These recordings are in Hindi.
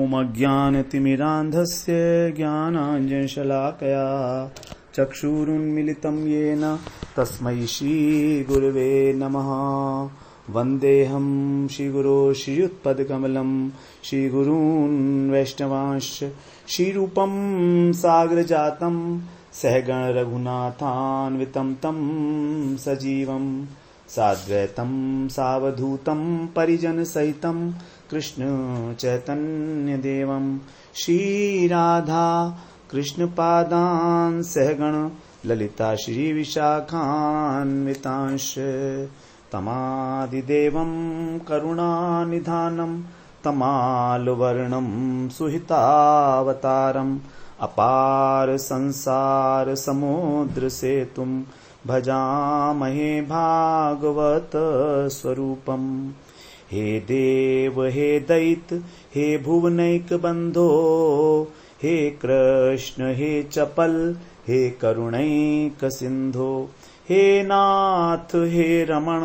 ओमज्ञानतिमिरान्धस्य ज्ञानाञ्जनशलाकया चक्षुरुन्मिलितं येन तस्मै श्रीगुरवे नमः। वन्देऽहं श्रीगुरो श्रीयुत्पदकमलं श्रीगुरून् वैष्णवांश्च श्रीरूपं सागरजातं सहगण रघुनाथान्वितं तं सजीवं साद्वैतं सावधूतं परिजनसहितं कृष्ण चैतन्यदेवं श्रीराधा कृष्णपादान् सहगण ललिता श्रीविशाखान्वितांश्च तमादिदेवं करुणानिधानं तमालवर्णं सुहितावतारम् अपार संसार समुद्र सेतुं भजामहे भागवत स्वरूपम्। हे देव हे दैत हे भुवनैक बंधो हे कृष्ण हे चपल हे करुणैक सिंधो हे नाथ हे रमण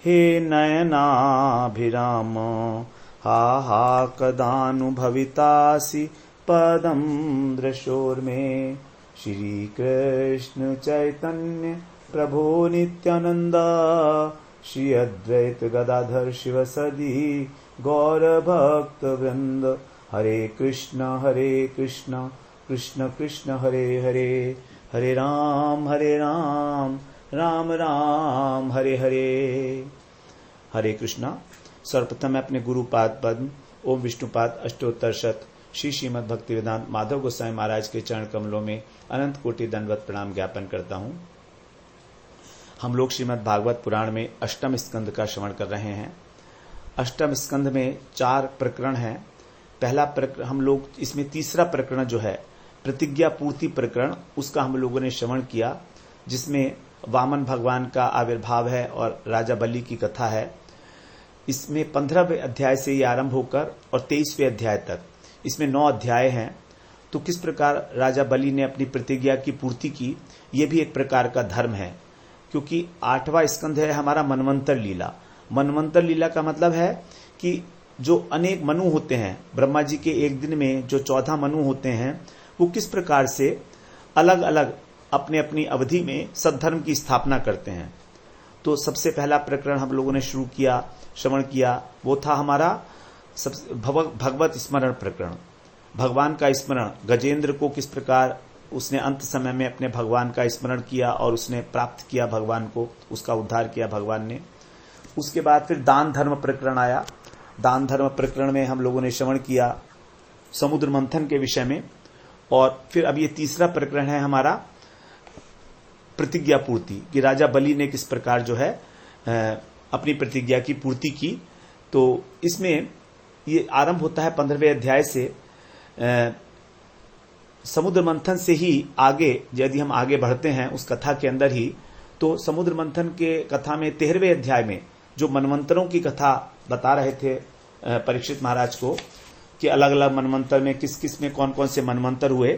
हे नयनाभिराम हा हा कदानुभवितासि पदं दृशोर्मे। श्री कृष्ण चैतन्य प्रभो नित्यानंद श्री अद्वैत गदाधर शिवसदि गौर भक्त वृंद। हरे कृष्ण कृष्ण कृष्ण हरे हरे, हरे राम राम राम हरे हरे। हरे कृष्णा। सर्वप्रथम मैं अपने गुरुपाद पद्म ओम विष्णुपाद अष्टोत्तर शत श्री श्रीमद् भक्तिवेदांत माधव गोस्वामी महाराज के चरण कमलों में अनंत कोटि दंडवत प्रणाम ज्ञापन करता हूँ। हम लोग श्रीमद् भागवत पुराण में अष्टम स्कंद का श्रवण कर रहे हैं। अष्टम स्कंद में 4 प्रकरण हैं। पहला प्रकरण हम लोग इसमें तीसरा प्रकरण जो है प्रतिज्ञा पूर्ति प्रकरण, उसका हम लोगों ने श्रवण किया, जिसमें वामन भगवान का आविर्भाव है और राजा बलि की कथा है। इसमें 15वें अध्याय से ये आरंभ होकर और 23वें अध्याय तक इसमें 9 अध्याय हैं। तो किस प्रकार राजा बलि ने अपनी प्रतिज्ञा की पूर्ति की, ये भी एक प्रकार का धर्म है, क्योंकि 8वां स्कंध है हमारा मनवंतर लीला। मनवंतर लीला का मतलब है कि जो अनेक मनु होते हैं, ब्रह्मा जी के एक दिन में जो 14 मनु होते हैं, वो किस प्रकार से अलग अलग अपने अपनी अवधि में सद्धर्म की स्थापना करते हैं। तो सबसे पहला प्रकरण हम लोगों ने शुरू किया, श्रवण किया, वो था हमारा भगवत स्मरण प्रकरण। भगवान का स्मरण, गजेंद्र को किस प्रकार उसने अंत समय में अपने भगवान का स्मरण किया और उसने प्राप्त किया भगवान को, उसका उद्धार किया भगवान ने। उसके बाद फिर दान धर्म प्रकरण आया। दान धर्म प्रकरण में हम लोगों ने श्रवण किया समुद्र मंथन के विषय में। और फिर अब ये तीसरा प्रकरण है हमारा प्रतिज्ञा पूर्ति, कि राजा बलि ने किस प्रकार जो है अपनी प्रतिज्ञा की पूर्ति की। तो इसमें ये आरंभ होता है 15वें अध्याय से। समुद्र मंथन से ही आगे यदि हम आगे बढ़ते हैं उस कथा के अंदर ही, तो समुद्र मंथन के कथा में 13वें अध्याय में जो मनवंतरों की कथा बता रहे थे परीक्षित महाराज को, कि अलग अलग मनवंतर में किस किस में कौन कौन से मनवंतर हुए,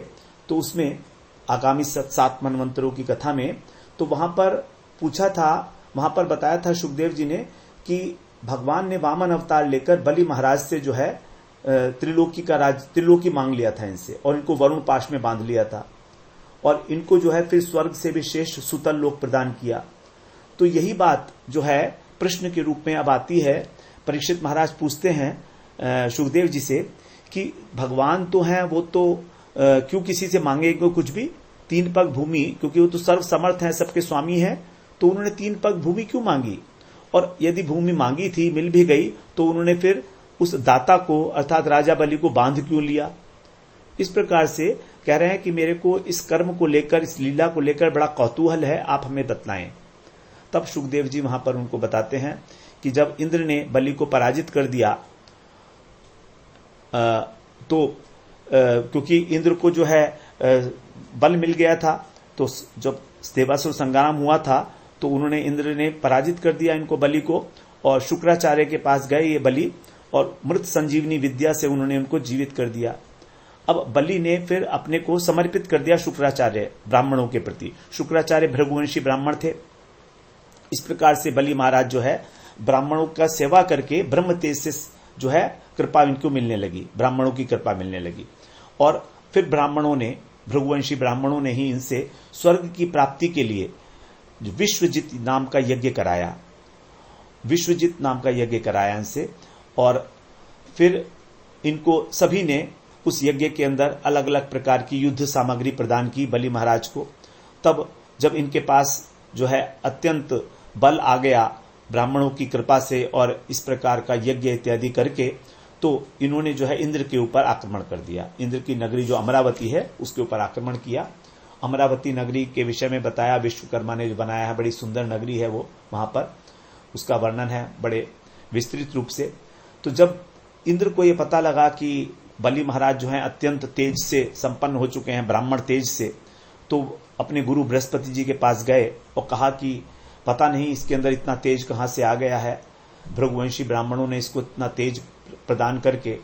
तो उसमें आगामी 7 मनवंतरों की कथा में तो वहां पर पूछा था, वहां पर बताया था सुखदेव जी ने कि भगवान ने वामन अवतार लेकर बलि महाराज से जो है त्रिलोकी मांग लिया था इनसे, और इनको वरुण पाश में बांध लिया था, और इनको जो है फिर स्वर्ग से भी श्रेष्ठ सुतल लोक प्रदान किया। तो यही बात जो है प्रश्न के रूप में अब आती है। परीक्षित महाराज पूछते हैं सुखदेव जी से कि भगवान तो हैं, वो तो क्यों किसी से मांगेंगे कुछ भी? 3 पग भूमि, क्योंकि वो तो सर्व समर्थ हैं, सबके स्वामी हैं, तो उन्होंने 3 पग भूमि क्यों मांगी? और यदि भूमि मांगी थी, मिल भी गई, तो उन्होंने फिर उस दाता को अर्थात राजा बलि को बांध क्यों लिया? इस प्रकार से कह रहे हैं कि मेरे को इस कर्म को लेकर, इस लीला को लेकर बड़ा कौतूहल है, आप हमें बतलाएं। तब सुखदेव जी वहां पर उनको बताते हैं कि जब इंद्र ने बलि को पराजित कर दिया, क्योंकि इंद्र को जो है बल मिल गया था, तो जब देवासुर संग्राम हुआ था तो उन्होंने, इंद्र ने पराजित कर दिया इनको, बलि को, और शुक्राचार्य के पास गए ये बलि, और मृत संजीवनी विद्या से उन्होंने उनको जीवित कर दिया। अब बलि ने फिर अपने को समर्पित कर दिया शुक्राचार्य ब्राह्मणों के प्रति। शुक्राचार्य भृगुवंशी ब्राह्मण थे। इस प्रकार से बलि महाराज जो है ब्राह्मणों का सेवा करके ब्रह्म तेज से जो है कृपा इनको मिलने लगी, ब्राह्मणों की कृपा मिलने लगी। और फिर ब्राह्मणों ने, भृगुवंशी ब्राह्मणों ने ही इनसे स्वर्ग की प्राप्ति के लिए विश्वजित नाम का यज्ञ कराया, विश्वजित नाम का यज्ञ कराया इनसे। और फिर इनको सभी ने उस यज्ञ के अंदर अलग अलग प्रकार की युद्ध सामग्री प्रदान की बलि महाराज को। तब जब इनके पास जो है अत्यंत बल आ गया ब्राह्मणों की कृपा से और इस प्रकार का यज्ञ इत्यादि करके, तो इन्होंने जो है इंद्र के ऊपर आक्रमण कर दिया। इंद्र की नगरी जो अमरावती है उसके ऊपर आक्रमण किया। अमरावती नगरी के विषय में बताया, विश्वकर्मा ने जो बनाया है, बड़ी सुंदर नगरी है वो, वहां पर उसका वर्णन है बड़े विस्तृत रूप से। तो जब इंद्र को यह पता लगा कि बलि महाराज जो है अत्यंत तेज से संपन्न हो चुके हैं, ब्राह्मण तेज से, तो अपने गुरु बृहस्पति जी के पास गए और कहा कि पता नहीं इसके अंदर इतना तेज कहां से आ गया है, भृगुवंशी ब्राह्मणों ने इसको इतना तेज प्रदान करके।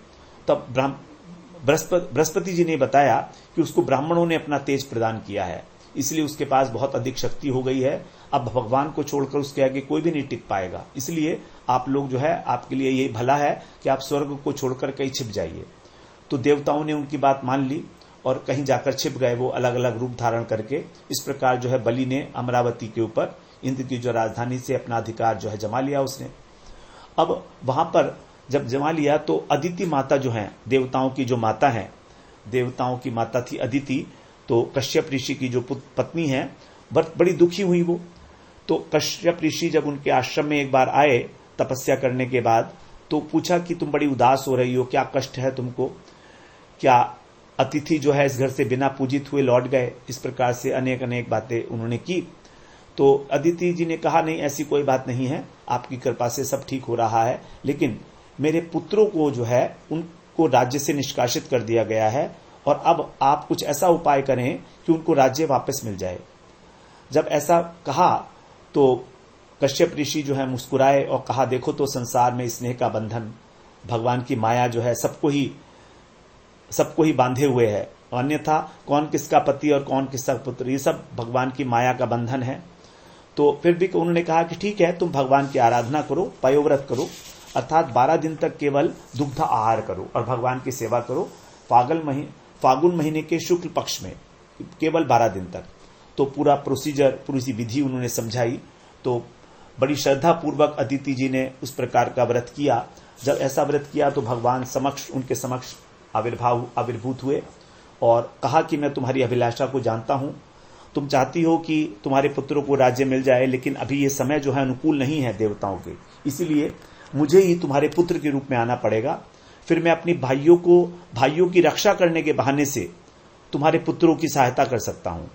तब बृहस्पति जी ने बताया कि उसको ब्राह्मणों ने अपना तेज प्रदान किया है, इसलिए उसके पास बहुत अधिक शक्ति हो गई है। अब भगवान को छोड़कर उसके आगे कोई भी नहीं टिक पाएगा, इसलिए आप लोग जो है, आपके लिए यही भला है कि आप स्वर्ग को छोड़कर कहीं छिप जाइए। तो देवताओं ने उनकी बात मान ली और कहीं जाकर छिप गए, वो अलग अलग रूप धारण करके। इस प्रकार जो है बलि ने अमरावती के ऊपर, इंद्र की जो राजधानी से, अपना अधिकार जो है जमा लिया उसने। अब वहां पर जब जमा लिया तो अदिति माता जो है, देवताओं की जो माता है, देवताओं की माता थी अदिति, तो कश्यप ऋषि की जो पत्नी है, बड़ी दुखी हुई वो। तो कश्यप ऋषि जब उनके आश्रम में एक बार आए तपस्या करने के बाद, तो पूछा कि तुम बड़ी उदास हो रही हो, क्या कष्ट है तुमको, क्या अतिथि जो है इस घर से बिना पूजित हुए लौट गए। इस प्रकार से अनेक अनेक बातें उन्होंने की। तो अदिति जी ने कहा, नहीं ऐसी कोई बात नहीं है, आपकी कृपा से सब ठीक हो रहा है, लेकिन मेरे पुत्रों को जो है उनको राज्य से निष्कासित कर दिया गया है, और अब आप कुछ ऐसा उपाय करें कि उनको राज्य वापस मिल जाए। जब ऐसा कहा तो कश्यप ऋषि जो है मुस्कुराए और कहा, देखो तो संसार में स्नेह का बंधन, भगवान की माया जो है सबको ही बांधे हुए है, अन्यथा कौन किसका पति और कौन किसका पुत्र, ये सब भगवान की माया का बंधन है। तो फिर भी उन्होंने कहा कि ठीक है, तुम भगवान की आराधना करो, पयोव्रत करो, अर्थात 12 दिन तक केवल दुग्ध आहार करो और भगवान की सेवा करो, फागुन महीने के शुक्ल पक्ष में केवल 12 दिन तक। तो पूरा प्रोसीजर, पूरी विधि उन्होंने समझाई। तो बड़ी श्रद्धा पूर्वक अदिति जी ने उस प्रकार का व्रत किया। जब ऐसा व्रत किया तो भगवान उनके समक्ष आविर्भूत हुए और कहा कि मैं तुम्हारी अभिलाषा को जानता हूं, तुम चाहती हो कि तुम्हारे पुत्रों को राज्य मिल जाए, लेकिन अभी ये समय जो है अनुकूल नहीं है देवताओं के, इसीलिए मुझे ही तुम्हारे पुत्र के रूप में आना पड़ेगा। फिर मैं अपनी भाइयों की रक्षा करने के बहाने से तुम्हारे पुत्रों की सहायता कर सकता हूं।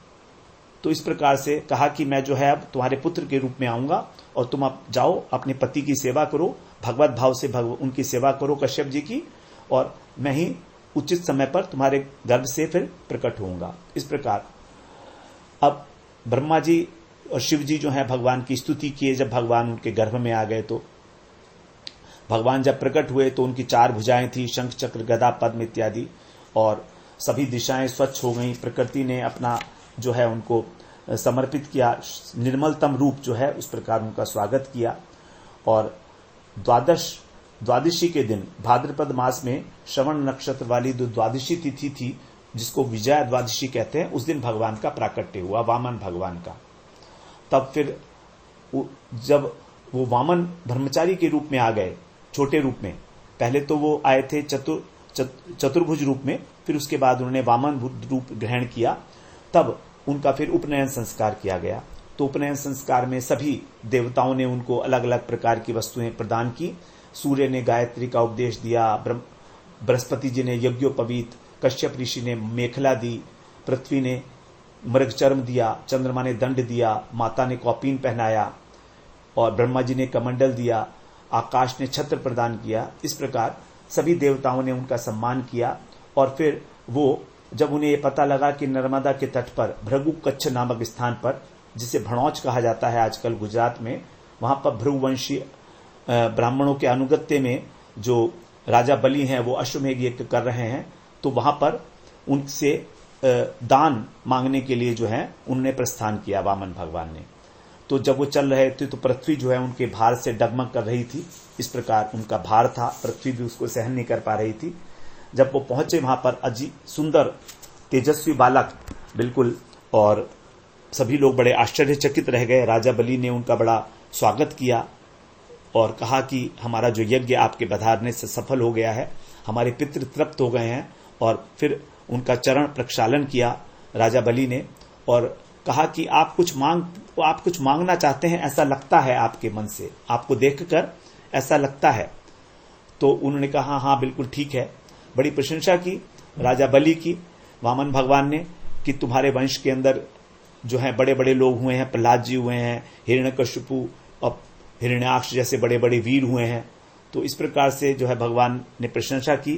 तो इस प्रकार से कहा कि मैं जो है अब तुम्हारे पुत्र के रूप में आऊंगा और तुम अब जाओ अपने पति की सेवा करो, भगवत भाव से उनकी सेवा करो कश्यप जी की, और मैं ही उचित समय पर तुम्हारे गर्भ से फिर प्रकट होऊंगा। इस प्रकार अब ब्रह्मा जी और शिव जी जो है भगवान की स्तुति किए। जब भगवान उनके गर्भ में आ गए तो भगवान जब प्रकट हुए तो उनकी 4 भुजाएं थी, शंख चक्र गदा पद्म इत्यादि, और सभी दिशाएं स्वच्छ हो गई। प्रकृति ने अपना जो है उनको समर्पित किया, निर्मलतम रूप जो है उस प्रकार उनका स्वागत किया। और द्वादशी के दिन भाद्रपद मास में श्रवण नक्षत्र वाली जो द्वादशी तिथि थी, जिसको विजया द्वादशी कहते हैं, उस दिन भगवान का प्राकट्य हुआ, वामन भगवान का। तब फिर जब वो वामन ब्रह्मचारी के रूप में आ गए, छोटे रूप में, पहले तो वो आए थे चतुर्भुज रूप में, फिर उसके बाद उन्होंने वामन रूप ग्रहण किया। तब उनका फिर उपनयन संस्कार किया गया। तो उपनयन संस्कार में सभी देवताओं ने उनको अलग अलग प्रकार की वस्तुएं प्रदान की। सूर्य ने गायत्री का उपदेश दिया, बृहस्पति जी ने यज्ञोपवीत, कश्यप ऋषि ने मेखला दी, पृथ्वी ने मृगचर्म दिया, चंद्रमा ने दंड दिया, माता ने कौपीन पहनाया, और ब्रह्मा जी ने कमंडल दिया, आकाश ने छत्र प्रदान किया। इस प्रकार सभी देवताओं ने उनका सम्मान किया। और फिर वो जब उन्हें ये पता लगा कि नर्मदा के तट पर भृगु कच्छ नामक स्थान पर, जिसे भणौच कहा जाता है आजकल गुजरात में, वहां पर भृगुवंशी ब्राह्मणों के अनुगत्य में जो राजा बलि हैं वो अश्वमेध यज्ञ कर रहे हैं, तो वहां पर उनसे दान मांगने के लिए जो है उन्होंने प्रस्थान किया वामन भगवान ने। तो जब वो चल रहे थे तो पृथ्वी जो है उनके भार से डगमग कर रही थी। इस प्रकार उनका भार था, पृथ्वी भी उसको सहन नहीं कर पा रही थी। जब वो पहुंचे वहां पर अजी सुंदर तेजस्वी बालक बिल्कुल, और सभी लोग बड़े आश्चर्यचकित रह गए। राजा बलि ने उनका बड़ा स्वागत किया और कहा कि हमारा जो यज्ञ आपके पधारने से सफल हो गया है, हमारे पितृ तृप्त हो गए हैं। और फिर उनका चरण प्रक्षालन किया राजा बलि ने और कहा कि आप कुछ मांगना चाहते हैं, ऐसा लगता है आपके मन से, आपको देखकर ऐसा लगता है। तो उन्होंने कहा हाँ बिल्कुल ठीक है। बड़ी प्रशंसा की राजा बलि की वामन भगवान ने कि तुम्हारे वंश के अंदर जो है बड़े बड़े लोग हुए हैं, प्रहलाद जी हुए हैं, हिरण्यकशिपु और हिरण्याक्ष जैसे बड़े बड़े वीर हुए हैं। तो इस प्रकार से जो है भगवान ने प्रशंसा की,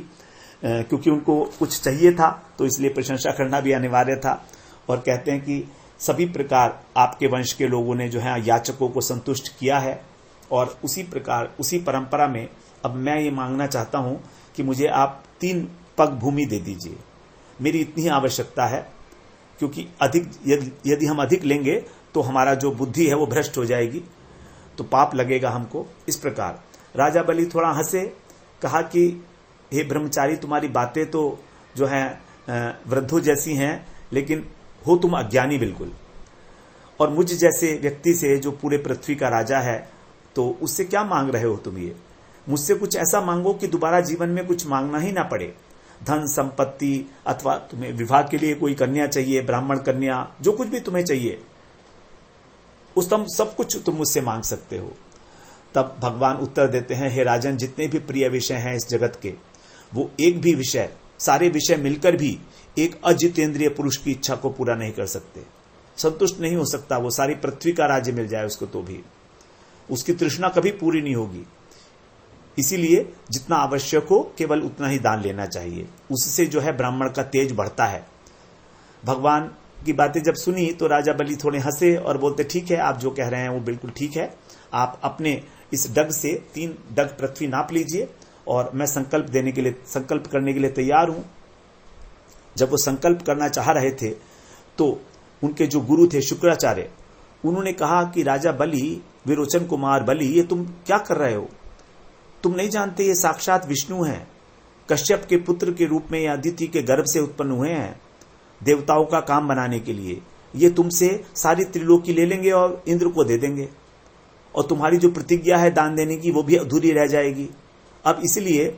क्योंकि उनको कुछ चाहिए था तो इसलिए प्रशंसा करना भी अनिवार्य था। और कहते हैं कि सभी प्रकार आपके वंश के लोगों ने जो है याचकों को संतुष्ट किया है, और उसी प्रकार उसी परंपरा में अब मैं ये मांगना चाहता हूं कि मुझे आप 3 पग भूमि दे दीजिए। मेरी इतनी ही आवश्यकता है, क्योंकि यदि हम अधिक लेंगे तो हमारा जो बुद्धि है वो भ्रष्ट हो जाएगी, तो पाप लगेगा हमको। इस प्रकार राजा बलि थोड़ा हंसे, कहा कि हे ब्रह्मचारी, तुम्हारी बातें तो जो है वृद्धों जैसी हैं, लेकिन हो तुम अज्ञानी बिल्कुल। और मुझ जैसे व्यक्ति से जो पूरे पृथ्वी का राजा है, तो उससे क्या मांग रहे हो तुम? ये मुझसे कुछ ऐसा मांगो कि दोबारा जीवन में कुछ मांगना ही ना पड़े। धन संपत्ति, अथवा तुम्हें विवाह के लिए कोई कन्या चाहिए, ब्राह्मण कन्या, जो कुछ भी तुम्हें चाहिए उस तुम सब कुछ तुम मुझसे मांग सकते हो। तब भगवान उत्तर देते हैं, हे राजन, जितने भी प्रिय विषय हैं इस जगत के, वो एक भी विषय, सारे विषय मिलकर भी एक अजितेंद्रिय पुरुष की इच्छा को पूरा नहीं कर सकते। संतुष्ट नहीं हो सकता। वो सारी पृथ्वी का राज्य मिल जाए उसको तो भी उसकी तृष्णा कभी पूरी नहीं होगी। इसीलिए जितना आवश्यक हो केवल उतना ही दान लेना चाहिए, उससे जो है ब्राह्मण का तेज बढ़ता है। भगवान की बातें जब सुनी तो राजा बलि थोड़े हंसे और बोलते, ठीक है, आप जो कह रहे हैं वो बिल्कुल ठीक है। आप अपने इस डग से 3 डग पृथ्वी नाप लीजिए और मैं संकल्प करने के लिए तैयार हूं। जब वो संकल्प करना चाह रहे थे तो उनके जो गुरु थे शुक्राचार्य, उन्होंने कहा कि राजा बलि, विरोचन कुमार बलि, ये तुम क्या कर रहे हो? तुम नहीं जानते ये साक्षात विष्णु हैं, कश्यप के पुत्र के रूप में ये अदिति के गर्भ से उत्पन्न हुए हैं देवताओं का काम बनाने के लिए। ये तुमसे सारी त्रिलोकी ले लेंगे और इंद्र को दे देंगे, और तुम्हारी जो प्रतिज्ञा है दान देने की वो भी अधूरी रह जाएगी। अब इसलिए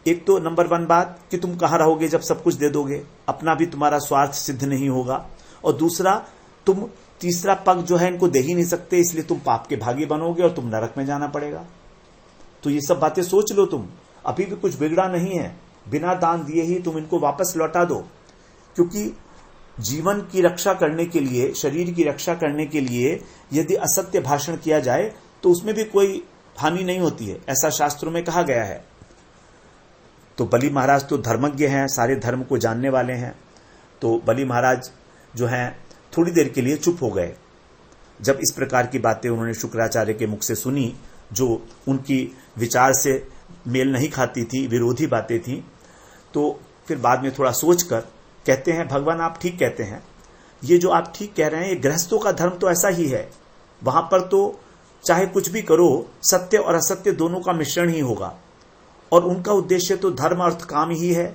एक तो नंबर 1 बात कि तुम कहाँ रहोगे जब सब कुछ दे दोगे, अपना भी तुम्हारा स्वार्थ सिद्ध नहीं होगा, और दूसरा तुम तीसरा पग जो है इनको दे ही नहीं सकते, इसलिए तुम पाप के भागी बनोगे और तुम नरक में जाना पड़ेगा। तो ये सब बातें सोच लो, तुम अभी भी कुछ बिगड़ा नहीं है, बिना दान दिए ही तुम इनको वापस लौटा दो। क्योंकि जीवन की रक्षा करने के लिए, शरीर की रक्षा करने के लिए यदि असत्य भाषण किया जाए तो उसमें भी कोई हानि नहीं होती है, ऐसा शास्त्रों में कहा गया है। तो बलि महाराज तो धर्मज्ञ हैं, सारे धर्म को जानने वाले हैं। तो बलि महाराज जो हैं थोड़ी देर के लिए चुप हो गए। जब इस प्रकार की बातें उन्होंने शुक्राचार्य के मुख से सुनी, जो उनकी विचार से मेल नहीं खाती थी, विरोधी बातें थी, तो फिर बाद में थोड़ा सोचकर कहते हैं, भगवान आप ठीक कहते हैं, ये जो आप ठीक कह रहे हैं, ये गृहस्थों का धर्म तो ऐसा ही है। वहां पर तो चाहे कुछ भी करो, सत्य और असत्य दोनों का मिश्रण ही होगा, और उनका उद्देश्य तो धर्म अर्थ काम ही है।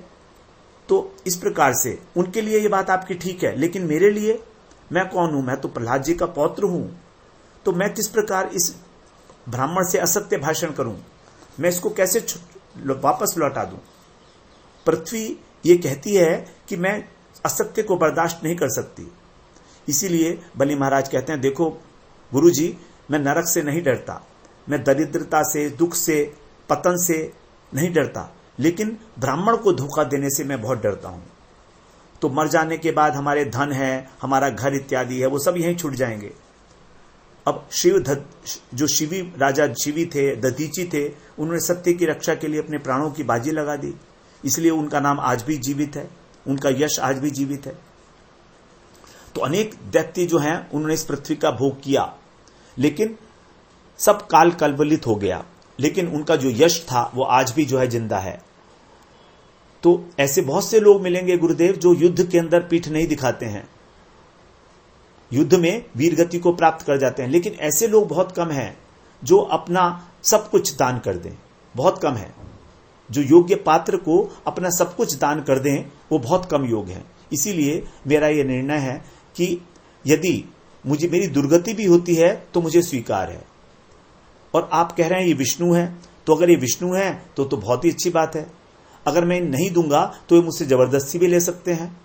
तो इस प्रकार से उनके लिए ये बात आपकी ठीक है, लेकिन मेरे लिए, मैं कौन हूं? मैं तो प्रहलाद जी का पौत्र हूं। तो मैं किस प्रकार इस ब्राह्मण से असत्य भाषण करूं? मैं इसको कैसे वापस लौटा दूं? पृथ्वी ये कहती है कि मैं असत्य को बर्दाश्त नहीं कर सकती। इसीलिए बलि महाराज कहते हैं, देखो गुरुजी, मैं नरक से नहीं डरता, मैं दरिद्रता से, दुख से, पतन से नहीं डरता, लेकिन ब्राह्मण को धोखा देने से मैं बहुत डरता हूं। तो मर जाने के बाद हमारे धन है, हमारा घर इत्यादि है, वो सब यहीं छूट जाएंगे। अब जो शिवी राजा शिवी थे, दधीची थे, उन्होंने सत्य की रक्षा के लिए अपने प्राणों की बाजी लगा दी, इसलिए उनका नाम आज भी जीवित है, उनका यश आज भी जीवित है। तो अनेक दैत्य जो हैं उन्होंने इस पृथ्वी का भोग किया, लेकिन सब काल कलवलित हो गया, लेकिन उनका जो यश था वो आज भी जो है जिंदा है। तो ऐसे बहुत से लोग मिलेंगे गुरुदेव जो युद्ध के अंदर पीठ नहीं दिखाते हैं, युद्ध में वीर गति को प्राप्त कर जाते हैं, लेकिन ऐसे लोग बहुत कम हैं जो अपना सब कुछ दान कर दें, बहुत कम है। जो योग्य पात्र को अपना सब कुछ दान कर दें वो बहुत कम योग है। इसीलिए मेरा यह निर्णय है कि यदि मुझे मेरी दुर्गति भी होती है तो मुझे स्वीकार है। और आप कह रहे हैं ये विष्णु है, तो अगर ये विष्णु है तो बहुत ही अच्छी बात है। अगर मैं नहीं दूंगा तो ये मुझसे जबरदस्ती भी ले सकते हैं,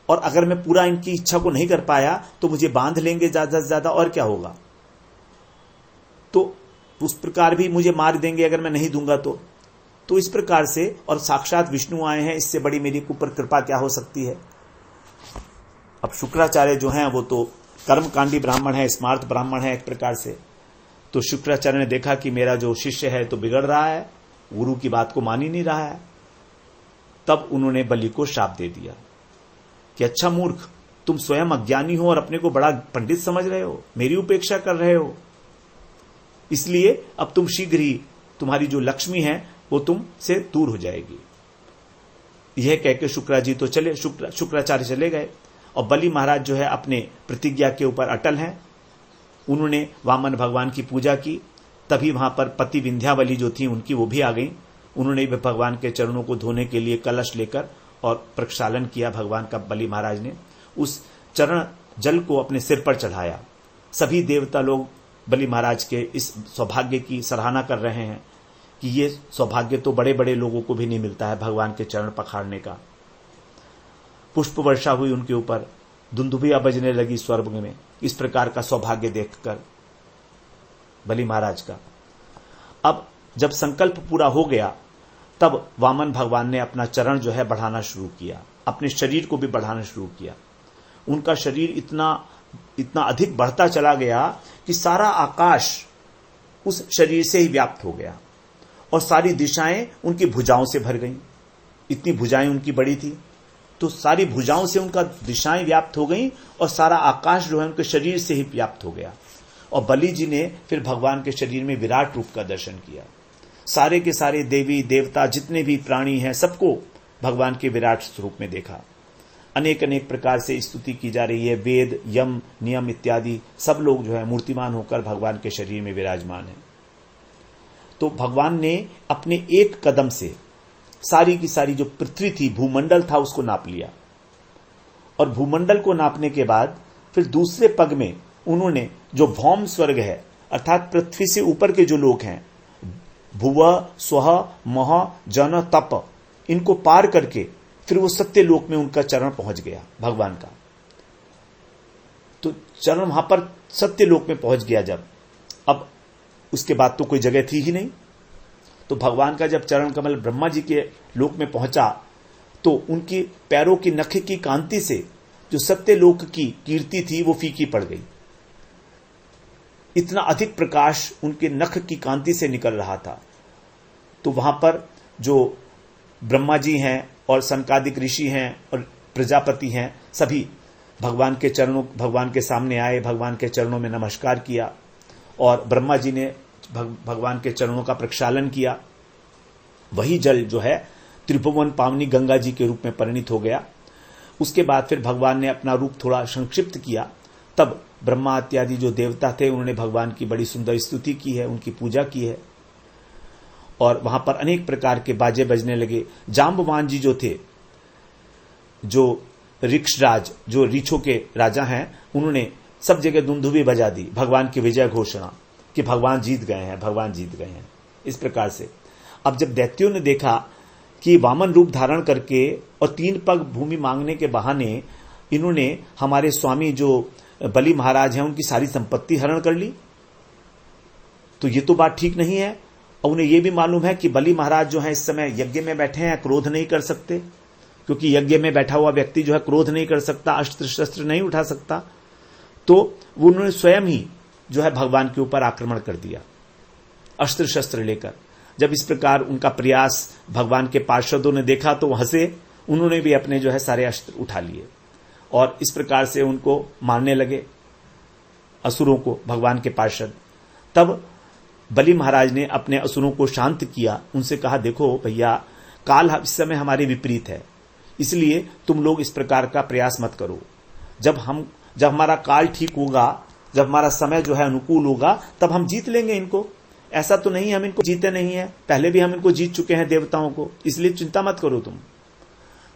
और अगर मैं पूरा इनकी इच्छा को नहीं कर पाया तो मुझे बांध लेंगे ज्यादा से ज्यादा, और क्या होगा। तो उस प्रकार भी मुझे मार देंगे अगर मैं नहीं दूंगा तो इस प्रकार से, और साक्षात विष्णु आए हैं, इससे बड़ी मेरी ऊपर कृपा क्या हो सकती है। अब शुक्राचार्य जो हैं वो तो कर्मकांडी ब्राह्मण है, स्मार्त ब्राह्मण है एक प्रकार से। तो शुक्राचार्य ने देखा कि मेरा जो शिष्य है तो बिगड़ रहा है, गुरु की बात को मान ही नहीं रहा है। तब उन्होंने बलि को शाप दे दिया कि अच्छा मूर्ख, तुम स्वयं अज्ञानी हो और अपने को बड़ा पंडित समझ रहे हो, मेरी उपेक्षा कर रहे हो, इसलिए अब तुम शीघ्र ही तुम्हारी जो लक्ष्मी है वो तुमसे दूर हो जाएगी। यह कहकर शुक्राजी तो चले, शुक्राचार्य चले गए, और बलि महाराज जो है अपने प्रतिज्ञा के ऊपर अटल हैं। उन्होंने वामन भगवान की पूजा की। तभी वहां पर पति विंध्यावली जो थी उनकी वो भी आ गई। उन्होंने भी भगवान के चरणों को धोने के लिए कलश लेकर और प्रक्षालन किया भगवान का। बलि महाराज ने उस चरण जल को अपने सिर पर चढ़ाया। सभी देवता लोग बलि महाराज के इस सौभाग्य की सराहना कर रहे हैं कि ये सौभाग्य तो बड़े बड़े लोगों को भी नहीं मिलता है भगवान के चरण पखाड़ने का। पुष्प वर्षा हुई उनके ऊपर, दुंदुभिया बजने लगी स्वर्ग में। इस प्रकार का सौभाग्य देखकर बलि महाराज का। अब जब संकल्प पूरा हो गया तब वामन भगवान ने अपना चरण जो है बढ़ाना शुरू किया, अपने शरीर को भी बढ़ाना शुरू किया। उनका शरीर इतना अधिक बढ़ता चला गया कि सारा आकाश उस शरीर से ही व्याप्त हो गया, और सारी दिशाएं उनकी भुजाओं से भर गईं। इतनी भुजाएं उनकी बड़ी थी, तो सारी भुजाओं से उनका दिशाएं व्याप्त हो गईं, और सारा आकाश जो है उनके शरीर से ही व्याप्त हो गया। और बलि जी ने फिर भगवान के शरीर में विराट रूप का दर्शन किया। सारे के सारे देवी देवता जितने भी प्राणी हैं सबको भगवान के विराट स्वरूप में देखा। अनेक अनेक प्रकार से स्तुति की जा रही है। वेद, यम, नियम इत्यादि सब लोग जो है मूर्तिमान होकर भगवान के शरीर में विराजमान है। तो भगवान ने अपने एक कदम से सारी की सारी जो पृथ्वी थी, भूमंडल था, उसको नाप लिया। और भूमंडल को नापने के बाद फिर दूसरे पग में उन्होंने जो भौम स्वर्ग है, अर्थात पृथ्वी से ऊपर के जो लोग हैं, भुव, स्वह, मह, जन, तप, इनको पार करके फिर वो सत्य लोक में उनका चरण पहुंच गया भगवान का। तो चरण वहां पर सत्य लोक में पहुंच गया जब, अब उसके बाद तो कोई जगह थी ही नहीं। तो भगवान का जब चरण कमल ब्रह्मा जी के लोक में पहुंचा तो उनकी पैरों की नख की कांति से जो सत्य लोक की कीर्ति थी वो फीकी पड़ गई। इतना अधिक प्रकाश उनके नख की कांति से निकल रहा था। तो वहां पर जो ब्रह्मा जी हैं और सनकादिक ऋषि हैं और प्रजापति हैं, सभी भगवान के सामने आए, भगवान के चरणों में नमस्कार किया, और ब्रह्मा जी ने भगवान के चरणों का प्रक्षालन किया। वही जल जो है त्रिभुवन पावनी गंगा जी के रूप में परिणित हो गया। उसके बाद फिर भगवान ने अपना रूप थोड़ा संक्षिप्त किया। तब ब्रह्मा इत्यादि जो देवता थे उन्होंने भगवान की बड़ी सुंदर स्तुति की है, उनकी पूजा की है, और वहां पर अनेक प्रकार के बाजे बजने लगे। जाम्बवान जी जो थे, जो ऋक्षराज, जो ऋक्षों के राजा हैं, उन्होंने सब जगह दुंदुभी बजा दी, भगवान की विजय घोषणा कि भगवान जीत गए हैं, भगवान जीत गए हैं। इस प्रकार से अब जब दैत्यों ने देखा कि वामन रूप धारण करके और 3 पग भूमि मांगने के बहाने इन्होंने हमारे स्वामी जो बलि महाराज हैं उनकी सारी संपत्ति हरण कर ली, तो ये तो बात ठीक नहीं है। और उन्हें यह भी मालूम है कि बलि महाराज जो है इस समय यज्ञ में बैठे हैं, क्रोध नहीं कर सकते, क्योंकि यज्ञ में बैठा हुआ व्यक्ति जो है क्रोध नहीं कर सकता, अस्त्र शस्त्र नहीं उठा सकता। तो उन्होंने स्वयं ही जो है भगवान के ऊपर आक्रमण कर दिया अस्त्र शस्त्र लेकर। जब इस प्रकार उनका प्रयास भगवान के पार्षदों ने देखा तो हंसे, उन्होंने भी अपने जो है सारे अस्त्र उठा लिए और इस प्रकार से उनको मारने लगे, असुरों को, भगवान के पार्षद। तब बलि महाराज ने अपने असुरों को शांत किया, उनसे कहा देखो भैया, काल इस समय हमारे विपरीत है, इसलिए तुम लोग इस प्रकार का प्रयास मत करो। जब हमारा काल ठीक होगा, जब हमारा समय जो है अनुकूल होगा, तब हम जीत लेंगे इनको। ऐसा तो नहीं हम इनको जीते नहीं है, पहले भी हम इनको जीत चुके हैं देवताओं को, इसलिए चिंता मत करो तुम।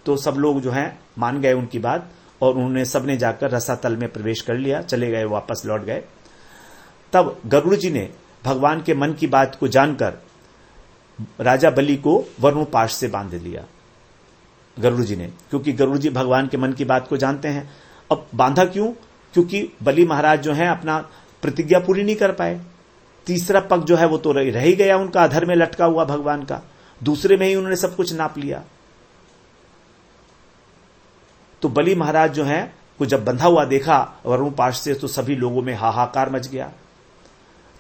तो सब लोग जो हैं मान गए उनकी बात, और उन्होंने सबने जाकर रसातल में प्रवेश कर लिया, चले गए, वापस लौट गए। तब गरुड़ जी ने भगवान के मन की बात को जानकर राजा बलि को वर्मोपाश से बांध लिया, गरुड़ जी ने, क्योंकि गरुड़ जी भगवान के मन की बात को जानते हैं। अब बांधा क्यों? क्योंकि बलि महाराज जो है अपना प्रतिज्ञा पूरी नहीं कर पाए। तीसरा पग जो है वो तो रह ही गया उनका अधर में लटका हुआ भगवान का, दूसरे में ही उन्होंने सब कुछ नाप लिया। तो बलि महाराज जो है को जब बंधा हुआ देखा वर्मोपाश से, तो सभी लोगों में हाहाकार मच गया।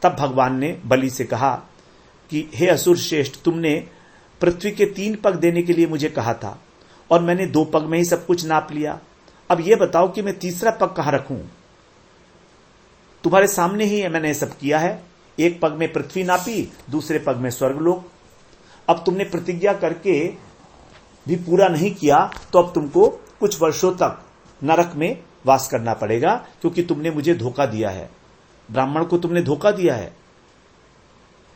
तब भगवान ने बलि से कहा कि हे असुर श्रेष्ठ, तुमने पृथ्वी के 3 पग देने के लिए मुझे कहा था, और मैंने 2 पग में ही सब कुछ नाप लिया। अब यह बताओ कि मैं तीसरा पग कहां रखूं? तुम्हारे सामने ही मैंने सब किया है। 1 पग में पृथ्वी नापी, दूसरे पग में स्वर्गलोक। अब तुमने प्रतिज्ञा करके भी पूरा नहीं किया, तो अब तुमको कुछ वर्षों तक नरक में वास करना पड़ेगा, क्योंकि तुमने मुझे धोखा दिया है। ब्राह्मण को तुमने धोखा दिया है,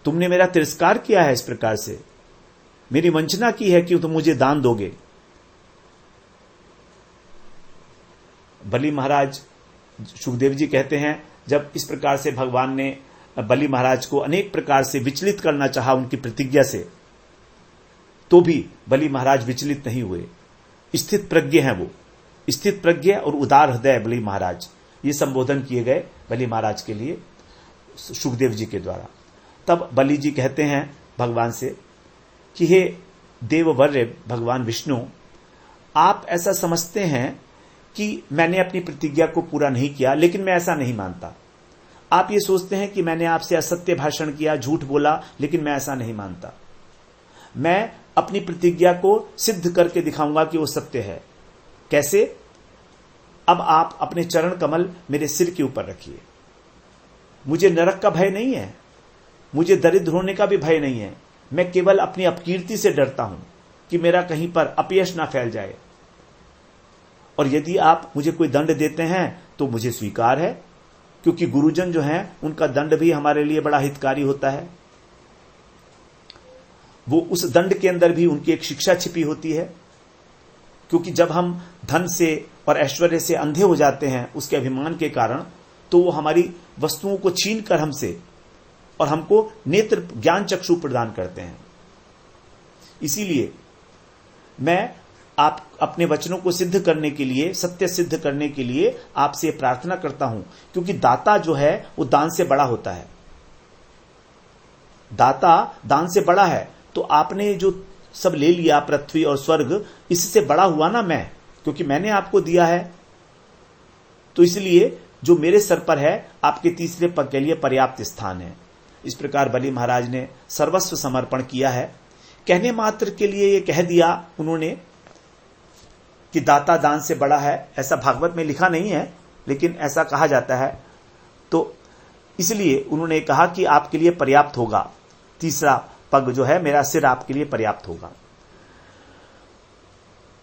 तुमने मेरा तिरस्कार किया है, इस प्रकार से मेरी वंचना की है कि तुम मुझे दान दोगे। बलि महाराज, सुखदेव जी कहते हैं, जब इस प्रकार से भगवान ने बलि महाराज को अनेक प्रकार से विचलित करना चाहा उनकी प्रतिज्ञा से, तो भी बलि महाराज विचलित नहीं हुए। स्थित प्रज्ञ हैं वो, स्थित प्रज्ञ और उदार हृदय बलि महाराज, ये संबोधन किए गए बलि महाराज के लिए सुखदेव जी के द्वारा। तब बलि जी कहते हैं भगवान से कि हे देववर्य भगवान विष्णु, आप ऐसा समझते हैं कि मैंने अपनी प्रतिज्ञा को पूरा नहीं किया, लेकिन मैं ऐसा नहीं मानता। आप ये सोचते हैं कि मैंने आपसे असत्य भाषण किया, झूठ बोला, लेकिन मैं ऐसा नहीं मानता। मैं अपनी प्रतिज्ञा को सिद्ध करके दिखाऊंगा कि वो सत्य है। कैसे? अब आप अपने चरण कमल मेरे सिर के ऊपर रखिए। मुझे नरक का भय नहीं है, मुझे दरिद्र होने का भी भय नहीं है। मैं केवल अपनी अपकीर्ति से डरता हूं कि मेरा कहीं पर अपयश ना फैल जाए। और यदि आप मुझे कोई दंड देते हैं तो मुझे स्वीकार है, क्योंकि गुरुजन जो हैं उनका दंड भी हमारे लिए बड़ा हितकारी होता है। वो उस दंड के अंदर भी उनकी एक शिक्षा छिपी होती है, क्योंकि जब हम धन से और ऐश्वर्य से अंधे हो जाते हैं उसके अभिमान के कारण, तो वो हमारी वस्तुओं को छीन कर हमसे और हमको नेत्र ज्ञान चक्षु प्रदान करते हैं। इसीलिए मैं आप अपने वचनों को सिद्ध करने के लिए, सत्य सिद्ध करने के लिए आपसे प्रार्थना करता हूं, क्योंकि दाता जो है वो दान से बड़ा होता है। दाता दान से बड़ा है, तो आपने जो सब ले लिया पृथ्वी और स्वर्ग, इससे बड़ा हुआ ना मैं, क्योंकि मैंने आपको दिया है। तो इसलिए जो मेरे सर पर है आपके तीसरे पग के लिए पर्याप्त स्थान है। इस प्रकार बलि महाराज ने सर्वस्व समर्पण किया है। कहने मात्र के लिए ये कह दिया उन्होंने कि दाता दान से बड़ा है, ऐसा भागवत में लिखा नहीं है, लेकिन ऐसा कहा जाता है। तो इसलिए उन्होंने कहा कि आपके लिए पर्याप्त होगा, तीसरा पग जो है मेरा सिर आपके लिए पर्याप्त होगा।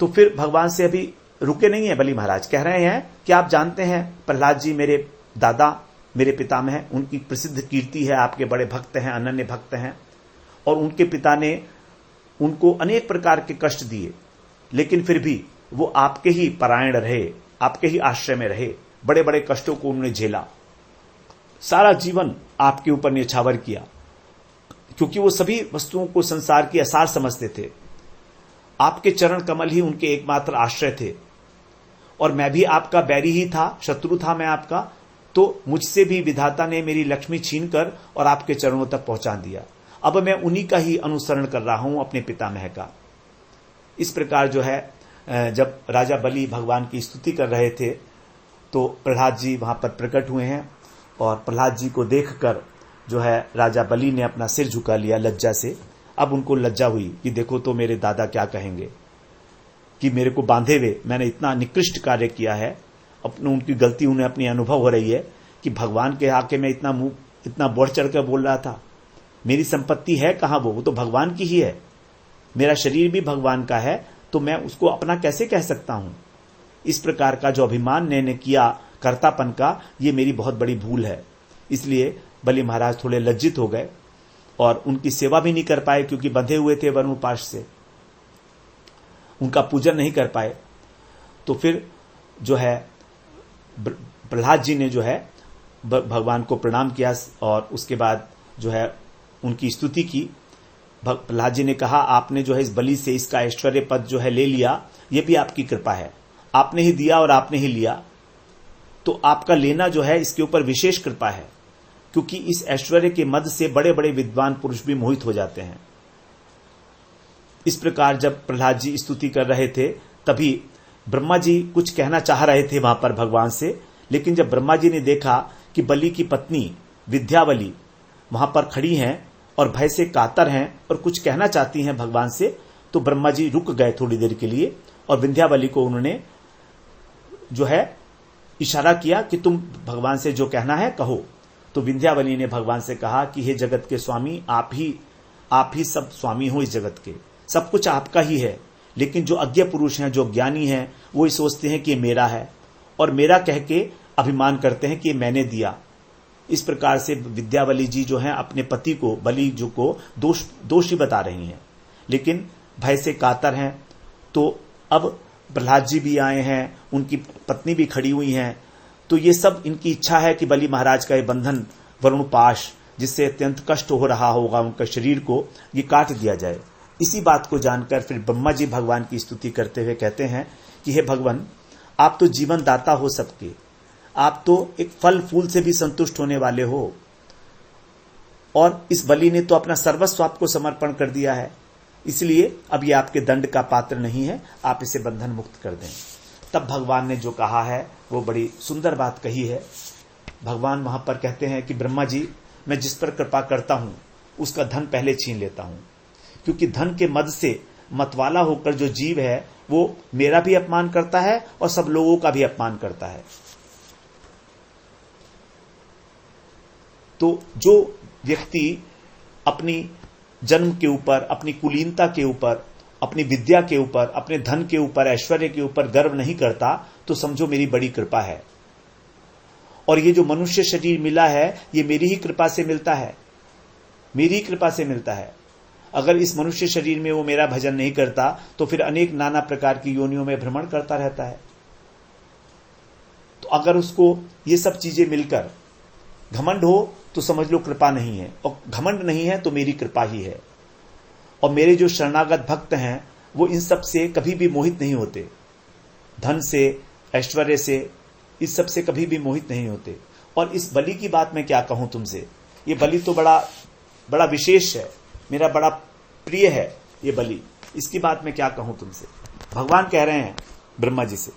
तो फिर भगवान से अभी रुके नहीं है बलि महाराज, कह रहे हैं कि आप जानते हैं प्रहलाद जी मेरे दादा, मेरे पितामह हैं, उनकी प्रसिद्ध कीर्ति है, आपके बड़े भक्त हैं, अनन्य भक्त हैं, और उनके पिता ने उनको अनेक प्रकार के कष्ट दिए, लेकिन फिर भी वो आपके ही परायण रहे, आपके ही आश्रय में रहे। बड़े बड़े कष्टों को उन्होंने झेला, सारा जीवन आपके ऊपर न्यौछावर किया, क्योंकि वो सभी वस्तुओं को संसार की असार समझते थे। आपके चरण कमल ही उनके एकमात्र आश्रय थे, और मैं भी आपका बैरी ही था, शत्रु था मैं आपका। तो मुझसे भी विधाता ने मेरी लक्ष्मी छीनकर और आपके चरणों तक पहुंचा दिया। अब मैं उन्हीं का ही अनुसरण कर रहा हूं, अपने पितामह का। इस प्रकार जो है, जब राजा बलि भगवान की स्तुति कर रहे थे, तो प्रहलाद जी वहां पर प्रकट हुए हैं, और प्रहलाद जी को देखकर जो है राजा बलि ने अपना सिर झुका लिया लज्जा से। अब उनको लज्जा हुई कि देखो तो मेरे दादा क्या कहेंगे कि मेरे को बांधे हुए मैंने इतना निकृष्ट कार्य किया है। अपने उनकी गलती उन्हें अपनी अनुभव हो रही है कि भगवान के आके मैं इतना बढ़ चढ़ कर बोल रहा था। मेरी संपत्ति है कहाँ, वो तो भगवान की ही है। मेरा शरीर भी भगवान का है, तो मैं उसको अपना कैसे कह सकता हूं। इस प्रकार का जो अभिमान मैंने किया, कर्तापन का, ये मेरी बहुत बड़ी भूल है। इसलिए बलि महाराज थोड़े लज्जित हो गए और उनकी सेवा भी नहीं कर पाए, क्योंकि बंधे हुए थे वरुणपाश से, उनका पूजन नहीं कर पाए। तो फिर जो है प्रहलाद जी ने जो है भगवान को प्रणाम किया और उसके बाद जो है उनकी स्तुति की। प्रहलाद जी ने कहा, आपने जो है इस बलि से इसका ऐश्वर्य पद जो है ले लिया, ये भी आपकी कृपा है, आपने ही दिया और आपने ही लिया, तो आपका लेना जो है इसके ऊपर विशेष कृपा है, क्योंकि इस ऐश्वर्य के मद से बड़े बड़े विद्वान पुरुष भी मोहित हो जाते हैं। इस प्रकार जब प्रहलाद जी स्तुति कर रहे थे, तभी ब्रह्मा जी कुछ कहना चाह रहे थे वहां पर भगवान से, लेकिन जब ब्रह्मा जी ने देखा कि बलि की पत्नी विद्यावली वहां पर खड़ी हैं और भय से कातर हैं और कुछ कहना चाहती हैं भगवान से, तो ब्रह्मा जी रुक गए थोड़ी देर के लिए और विंध्यावली को उन्होंने जो है इशारा किया कि तुम भगवान से जो कहना है कहो। तो विंध्यावली ने भगवान से कहा कि हे जगत के स्वामी, आप ही सब स्वामी हो इस जगत के, सब कुछ आपका ही है, लेकिन जो अज्ञ पुरुष हैं, जो ज्ञानी हैं, वो सोचते हैं कि ये मेरा है और मेरा कह के अभिमान करते हैं कि ये मैंने दिया। इस प्रकार से विद्यावली जी जो हैं अपने पति को, बलि जो को दोषी बता रही हैं, लेकिन भय से कातर हैं। तो अब प्रहलाद जी भी आए हैं, उनकी पत्नी भी खड़ी हुई हैं, तो ये सब इनकी इच्छा है कि बलि महाराज का ये बंधन वरुणपाश, जिससे अत्यंत कष्ट हो रहा होगा उनका शरीर को, ये काट दिया जाए। इसी बात को जानकर फिर ब्रह्मा जी भगवान की स्तुति करते हुए कहते हैं कि हे भगवान, आप तो जीवन दाता हो सबके, आप तो एक फल फूल से भी संतुष्ट होने वाले हो, और इस बलि ने तो अपना सर्वस्व आपको समर्पण कर दिया है, इसलिए अब ये आपके दंड का पात्र नहीं है, आप इसे बंधन मुक्त कर दें। तब भगवान ने जो कहा है वो बड़ी सुंदर बात कही है। भगवान वहां पर कहते हैं कि ब्रह्मा जी, मैं जिस पर कृपा करता हूं उसका धन पहले छीन लेता हूं, क्योंकि धन के मद से मतवाला होकर जो जीव है वो मेरा भी अपमान करता है और सब लोगों का भी अपमान करता है। तो जो व्यक्ति अपनी जन्म के ऊपर, अपनी कुलीनता के ऊपर, अपनी विद्या के ऊपर, अपने धन के ऊपर, ऐश्वर्य के ऊपर गर्व नहीं करता, तो समझो मेरी बड़ी कृपा है। और ये जो मनुष्य शरीर मिला है, ये मेरी ही कृपा से मिलता है, मेरी ही कृपा से मिलता है। अगर इस मनुष्य शरीर में वो मेरा भजन नहीं करता, तो फिर अनेक नाना प्रकार की योनियों में भ्रमण करता रहता है। तो अगर उसको ये सब चीजें मिलकर घमंड हो, तो समझ लो कृपा नहीं है, और घमंड नहीं है तो मेरी कृपा ही है। और मेरे जो शरणागत भक्त हैं वो इन सब से कभी भी मोहित नहीं होते, धन से, ऐश्वर्य से, इस सब से कभी भी मोहित नहीं होते। और इस बलि की बात मैं क्या कहूं तुमसे, ये बलि तो बड़ा विशेष है, मेरा बड़ा प्रिय है ये बलि, इसकी बात मैं क्या कहूं तुमसे। भगवान कह रहे हैं ब्रह्मा जी से,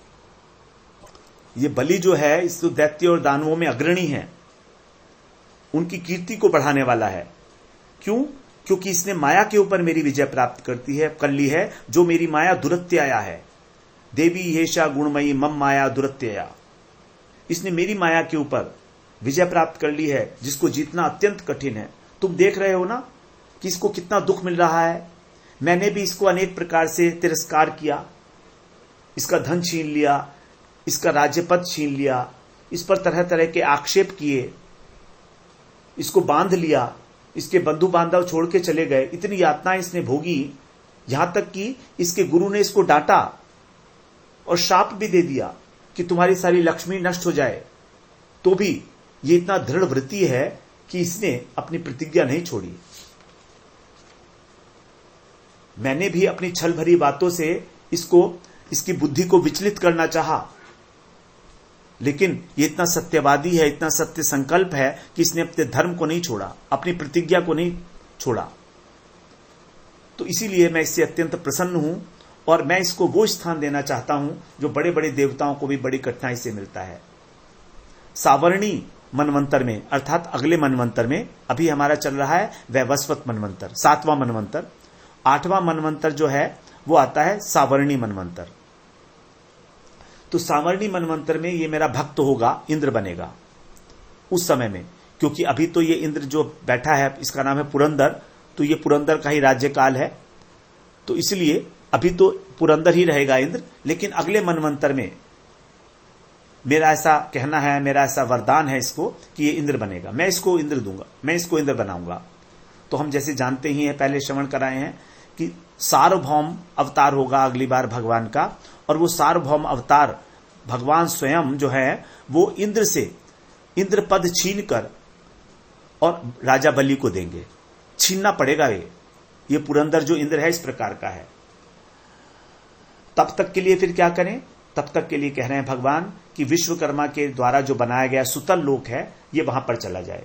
ये बलि जो है इस तो दैत्य और दानवों में अग्रणी है, उनकी कीर्ति को बढ़ाने वाला है। क्यों? क्योंकि इसने माया के ऊपर मेरी विजय प्राप्त कर ली है, जो मेरी माया दुरत्यया है। देवी येषा गुणमयी मम माया दुरत्यया, इसने मेरी माया के ऊपर विजय प्राप्त कर ली है, जिसको जीतना अत्यंत कठिन है। तुम देख रहे हो ना कि इसको कितना दुख मिल रहा है। मैंने भी इसको अनेक प्रकार से तिरस्कार किया, इसका धन छीन लिया, इसका राज्यपद छीन लिया, इस पर तरह तरह के आक्षेप किए, इसको बांध लिया, इसके बंधु बांधव छोड़ के चले गए, इतनी यातनाएं इसने भोगी, यहां तक कि इसके गुरु ने इसको डांटा और शाप भी दे दिया कि तुम्हारी सारी लक्ष्मी नष्ट हो जाए। तो भी ये इतना दृढ़ वृत्ति है कि इसने अपनी प्रतिज्ञा नहीं छोड़ी। मैंने भी अपनी छल भरी बातों से इसकी बुद्धि को विचलित करना चाहा, लेकिन ये इतना सत्यवादी है, इतना सत्य संकल्प है कि इसने अपने धर्म को नहीं छोड़ा, अपनी प्रतिज्ञा को नहीं छोड़ा। तो इसीलिए मैं इससे अत्यंत प्रसन्न हूं और मैं इसको वो स्थान देना चाहता हूं जो बड़े बड़े देवताओं को भी बड़ी कठिनाई से मिलता है। सावर्णी मनवंतर में, अर्थात अगले मनवंतर में, अभी हमारा चल रहा है वैवस्वत मनवंतर, 7वां मनवंतर। 8वां मनवंतर जो है वो आता है सावर्णी मनवंतर। तो सावर्णी मनवंतर में ये मेरा भक्त होगा, इंद्र बनेगा उस समय में, क्योंकि अभी तो ये इंद्र जो बैठा है इसका नाम है पुरंदर, तो ये पुरंदर का ही राज्यकाल है, तो इसलिए अभी तो पुरंदर ही रहेगा इंद्र। लेकिन अगले मनवंतर में मेरा ऐसा कहना है, मेरा ऐसा वरदान है इसको कि ये इंद्र बनेगा, मैं इसको इंद्र दूंगा, मैं इसको इंद्र बनाऊंगा। तो हम जैसे जानते ही हैं, पहले श्रवण कराए हैं कि सार्वभौम अवतार होगा अगली बार भगवान का, और वो सार्वभौम अवतार भगवान स्वयं जो है वो इंद्र से इंद्र पद छीन कर और राजा बलि को देंगे। छीनना पड़ेगा ये पुरंदर जो इंद्र है इस प्रकार का है। तब तक के लिए फिर क्या करें? तब तक के लिए कह रहे हैं भगवान कि विश्वकर्मा के द्वारा जो बनाया गया सुतल लोक है ये वहां पर चला जाए।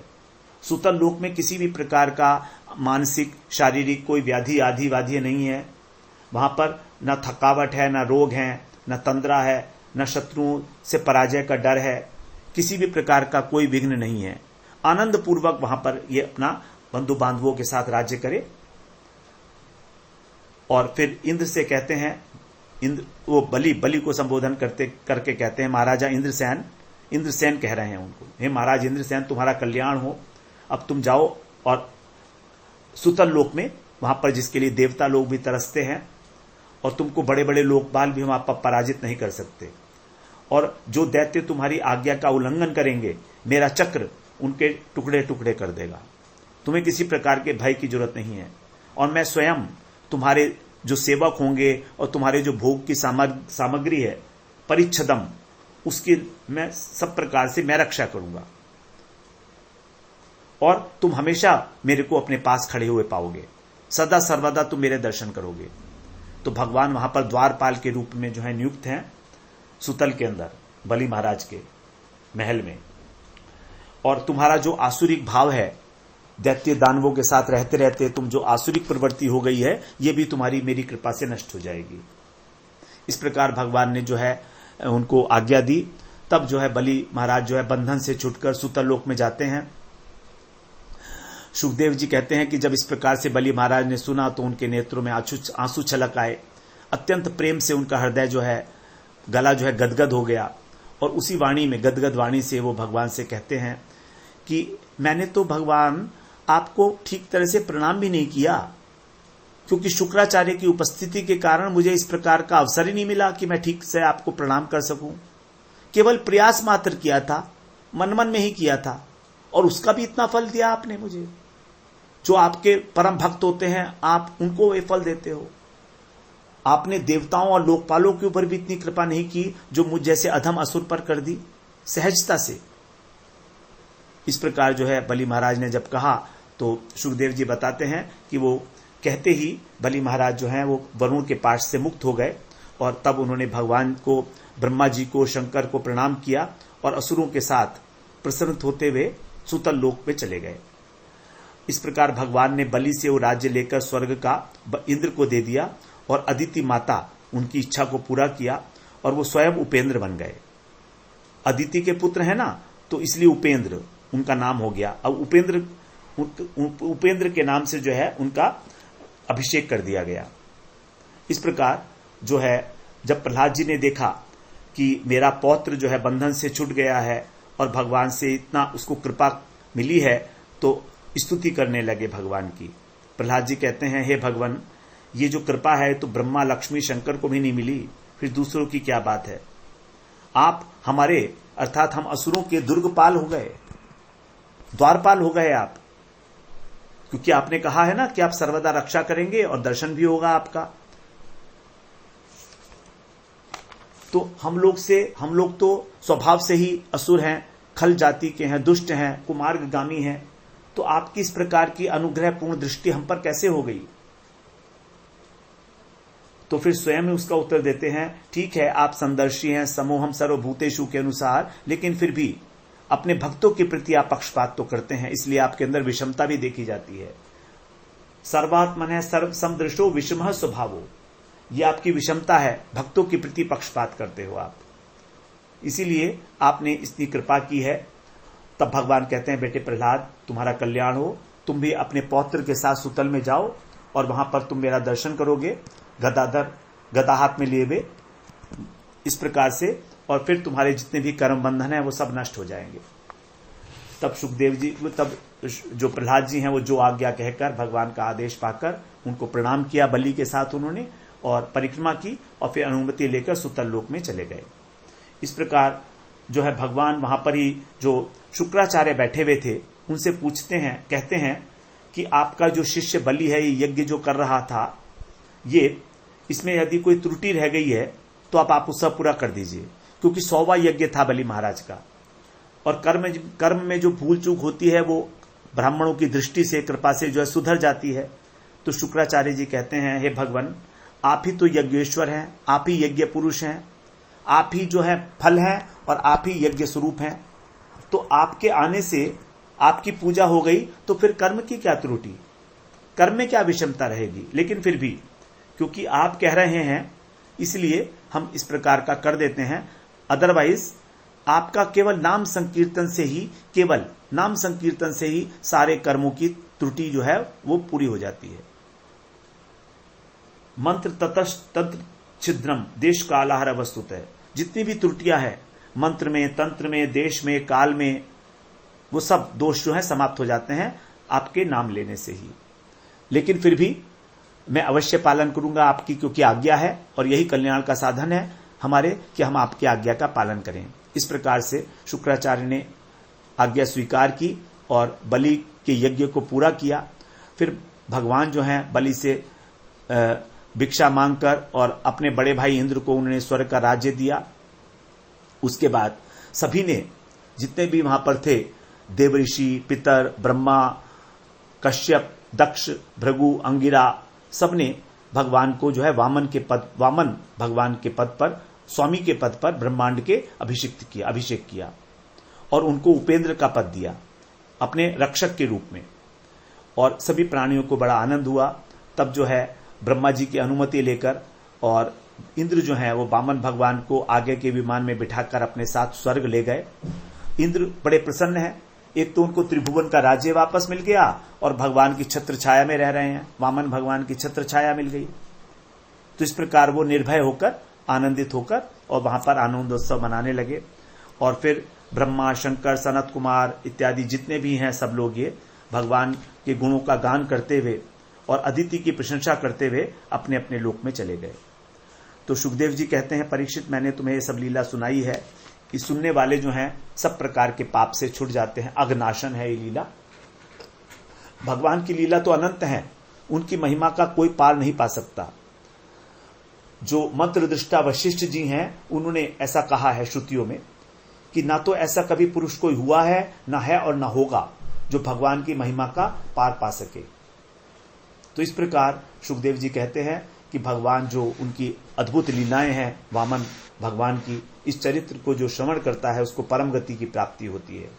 सुतल लोक में किसी भी प्रकार का मानसिक शारीरिक कोई व्याधि आदि वाध्य नहीं है। वहां पर न थकावट है, न रोग है, न तंद्रा है, न शत्रुओं से पराजय का डर है, किसी भी प्रकार का कोई विघ्न नहीं है। आनंद पूर्वक वहां पर ये अपना बंधु बांधवों के साथ राज्य करे। और फिर इंद्र से कहते हैं, इंद्र वो बलि को संबोधन करके कहते हैं महाराजा इंद्रसेन कह रहे हैं उनको, हे महाराज इंद्रसेन तुम्हारा कल्याण हो, अब तुम जाओ और सुतल लोक में, वहां पर जिसके लिए देवता लोग भी तरसते हैं और तुमको बड़े बड़े लोकपाल भी वहां पर पराजित नहीं कर सकते, और जो दैत्य तुम्हारी आज्ञा का उल्लंघन करेंगे मेरा चक्र उनके टुकड़े टुकड़े कर देगा। तुम्हें किसी प्रकार के भय की जरूरत नहीं है, और मैं स्वयं तुम्हारे जो सेवक होंगे और तुम्हारे जो भोग की सामग्री है परिच्छदम, उसकी मैं सब प्रकार से मैं रक्षा करूंगा और तुम हमेशा मेरे को अपने पास खड़े हुए पाओगे, सदा सर्वदा तुम मेरे दर्शन करोगे। तो भगवान वहां पर द्वारपाल के रूप में जो है नियुक्त हैं सुतल के अंदर बलि महाराज के महल में। और तुम्हारा जो आसुरिक भाव है, दैत्य दानवों के साथ रहते रहते तुम जो आसुरिक प्रवृत्ति हो गई है, ये भी तुम्हारी मेरी कृपा से नष्ट हो जाएगी। इस प्रकार भगवान ने जो है उनको आज्ञा दी। तब जो है बलि महाराज जो है बंधन से छूटकर सुतल लोक में जाते हैं। सुखदेव जी कहते हैं कि जब इस प्रकार से बलि महाराज ने सुना तो उनके नेत्रों में आंसू छलक आए। अत्यंत प्रेम से उनका हृदय जो है, गला जो है गदगद हो गया, और उसी वाणी में, गदगद वाणी से वो भगवान से कहते हैं कि मैंने तो भगवान आपको ठीक तरह से प्रणाम भी नहीं किया, क्योंकि शुक्राचार्य की उपस्थिति के कारण मुझे इस प्रकार का अवसर ही नहीं मिला कि मैं ठीक से आपको प्रणाम कर सकूं। केवल प्रयास मात्र किया था, मन मन में ही किया था, और उसका भी इतना फल दिया आपने मुझे। जो आपके परम भक्त होते हैं आप उनको ये फल देते हो। आपने देवताओं और लोकपालों के ऊपर भी इतनी कृपा नहीं की जो मुझ जैसे अधम असुर पर कर दी सहजता से। इस प्रकार जो है बलि महाराज ने जब कहा तो सुखदेव जी बताते हैं कि वो कहते ही बलि महाराज जो हैं वो वरुण के पाश से मुक्त हो गए, और तब उन्होंने भगवान को, ब्रह्मा जी को, शंकर को प्रणाम किया और असुरों के साथ प्रसन्न होते हुए सुतल लोक में चले गए। इस प्रकार भगवान ने बलि से वो राज्य लेकर स्वर्ग का इंद्र को दे दिया, और अदिति माता उनकी इच्छा को पूरा किया और वो स्वयं उपेंद्र बन गए। अदिति के पुत्र है ना, तो इसलिए उपेंद्र उनका नाम हो गया। अब उपेंद्र के नाम से जो है उनका अभिषेक कर दिया गया। इस प्रकार जो है जब प्रहलाद जी ने देखा कि मेरा पौत्र जो है बंधन से छूट गया है और भगवान से इतना उसको कृपा मिली है, तो स्तुति करने लगे भगवान की। प्रहलाद जी कहते हैं, हे भगवान, ये जो कृपा है तो ब्रह्मा, लक्ष्मी, शंकर को भी नहीं मिली, फिर दूसरों की क्या बात है। आप हमारे अर्थात हम असुरों के दुर्गपाल हो गए, द्वारपाल हो गए आप, क्योंकि आपने कहा है ना कि आप सर्वदा रक्षा करेंगे और दर्शन भी होगा आपका। तो हम लोग तो स्वभाव से ही असुर हैं, खल जाति के हैं, दुष्ट हैं, कुमार्गगामी हैं, तो आपकी इस प्रकार की अनुग्रहपूर्ण दृष्टि हम पर कैसे हो गई। तो फिर स्वयं ही उसका उत्तर देते हैं, ठीक है आप संदर्शी हैं, समोहम सर्वभूतेषु के अनुसार, लेकिन फिर भी अपने भक्तों के प्रति आप पक्षपात तो करते हैं, इसलिए आपके अंदर विषमता भी देखी जाती है। सर्वात्मन है सर्व समदृशो विषमः स्वभावो, ये आपकी विषमता है, भक्तों के प्रति पक्षपात करते हो आप, इसीलिए आपने इतनी कृपा की है। तब भगवान कहते हैं, बेटे प्रहलाद तुम्हारा कल्याण हो, तुम भी अपने पौत्र के साथ सुतल में जाओ और वहां पर तुम मेरा दर्शन करोगे, गदा हाथ में लिए हुए, इस प्रकार से, और फिर तुम्हारे जितने भी कर्म बंधन है वो सब नष्ट हो जाएंगे। तब सुखदेव जी, तब जो प्रहलाद जी हैं वो जो आज्ञा कहकर भगवान का आदेश पाकर उनको प्रणाम किया बलि के साथ उन्होंने, और परिक्रमा की और फिर अनुमति लेकर सुतल लोक में चले गए। इस प्रकार जो है भगवान वहां पर ही जो शुक्राचार्य बैठे हुए थे उनसे पूछते हैं, कहते हैं कि आपका जो शिष्य बलि है ये यज्ञ जो कर रहा था, ये इसमें यदि कोई त्रुटि रह गई है तो आप उसका पूरा कर दीजिए, क्योंकि 100वां यज्ञ था बलि महाराज का। और कर्म में जो भूल चूक होती है वो ब्राह्मणों की दृष्टि से, कृपा से जो है सुधर जाती है। तो शुक्राचार्य जी कहते हैं, हे भगवान, आप ही तो यज्ञेश्वर हैं, आप ही यज्ञ पुरुष हैं, आप ही जो है फल हैं और आप ही यज्ञ स्वरूप हैं। तो आपके आने से आपकी पूजा हो गई तो फिर कर्म की क्या त्रुटि, कर्म में क्या विषमता रहेगी। लेकिन फिर भी क्योंकि आप कह रहे हैं इसलिए हम इस प्रकार का कर देते हैं, अदरवाइज आपका केवल नाम संकीर्तन से ही, केवल नाम संकीर्तन से ही सारे कर्मों की त्रुटि जो है वो पूरी हो जाती है। मंत्र तंत्र छिद्रम देश कालाहार वस्तुतः, जितनी भी त्रुटियां हैं मंत्र में, तंत्र में, देश में, काल में, वो सब दोष जो है समाप्त हो जाते हैं आपके नाम लेने से ही। लेकिन फिर भी मैं अवश्य पालन करूंगा आपकी, क्योंकि आज्ञा है और यही कल्याण का साधन है हमारे कि हम आपकी आज्ञा का पालन करें। इस प्रकार से शुक्राचार्य ने आज्ञा स्वीकार की और बलि के यज्ञ को पूरा किया। फिर भगवान जो है बलि से भिक्षा मांगकर और अपने बड़े भाई इंद्र को उन्होंने स्वर्ग का राज्य दिया। उसके बाद सभी ने, जितने भी वहां पर थे, देवऋषि, पितर, ब्रह्मा, कश्यप, दक्ष, भृगु, अंगिरा, सबने भगवान को जो है वामन भगवान के पद पर, स्वामी के पद पर ब्रह्मांड के अभिषेक किया और उनको उपेंद्र का पद दिया अपने रक्षक के रूप में। और सभी प्राणियों को बड़ा आनंद हुआ। तब जो है ब्रह्मा जी की अनुमति लेकर और इंद्र जो है वो वामन भगवान को आगे के विमान में बिठाकर अपने साथ स्वर्ग ले गए। इंद्र बड़े प्रसन्न हैं, एक तो उनको त्रिभुवन का राज्य वापस मिल गया और भगवान की छत्र छाया में रह रहे हैं, वामन भगवान की छत्र छाया मिल गई। तो इस प्रकार वो निर्भय होकर, आनंदित होकर और वहां पर आनंदोत्सव मनाने लगे। और फिर ब्रह्मा, शंकर, सनत कुमार इत्यादि जितने भी हैं सब लोग ये भगवान के गुणों का गान करते हुए और अदिति की प्रशंसा करते हुए अपने अपने लोक में चले गए। तो सुखदेव जी कहते हैं, परीक्षित, मैंने तुम्हें ये सब लीला सुनाई है, इस सुनने वाले जो हैं सब प्रकार के पाप से छूट जाते हैं। अघनाशन है ये लीला। भगवान की लीला तो अनंत है, उनकी महिमा का कोई पार नहीं पा सकता। जो मंत्र दृष्टा वशिष्ठ जी हैं उन्होंने ऐसा कहा है श्रुतियों में कि ना तो ऐसा कभी पुरुष कोई हुआ है, ना है और ना होगा जो भगवान की महिमा का पार पा सके। तो इस प्रकार सुखदेव जी कहते हैं कि भगवान जो उनकी अद्भुत लीलाएं हैं वामन भगवान की, इस चरित्र को जो श्रवण करता है उसको परम गति की प्राप्ति होती है।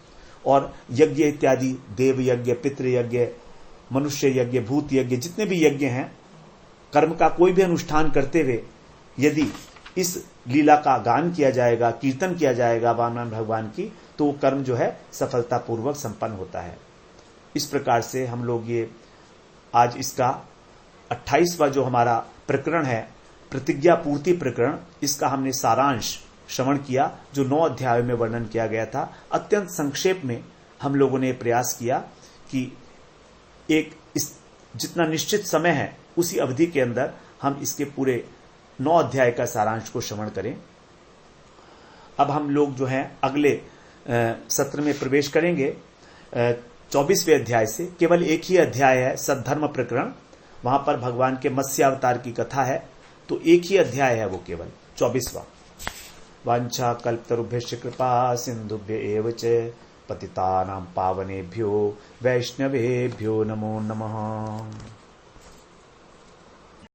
और यज्ञ इत्यादि, देव यज्ञ, पितृ यज्ञ, मनुष्य यज्ञ, भूत यज्ञ, जितने भी यज्ञ हैं, कर्म का कोई भी अनुष्ठान करते हुए यदि इस लीला का गान किया जाएगा, कीर्तन किया जाएगा वामन भगवान की, तो वो कर्म जो है सफलतापूर्वक संपन्न होता है। इस प्रकार से हम लोग ये आज इसका 28वां जो हमारा प्रकरण है, प्रतिज्ञा पूर्ति प्रकरण, इसका हमने सारांश श्रवण किया जो 9 अध्यायों में वर्णन किया गया था। अत्यंत संक्षेप में हम लोगों ने प्रयास किया कि एक इस जितना निश्चित समय है उसी अवधि के अंदर हम इसके पूरे 9 अध्याय का सारांश को श्रवण करें। अब हम लोग जो हैं अगले सत्र में प्रवेश करेंगे 24वें अध्याय से। केवल एक ही अध्याय है सद्धर्म प्रकरण, वहां पर भगवान के मत्स्य अवतार की कथा है, तो एक ही अध्याय है वो, केवल 24वां। वांछा कल्पतरुभ्यश्च कृपा सिंधुभ्य एव च पतितानां पावनेभ्यो वैष्णवेभ्यो नमो नमः।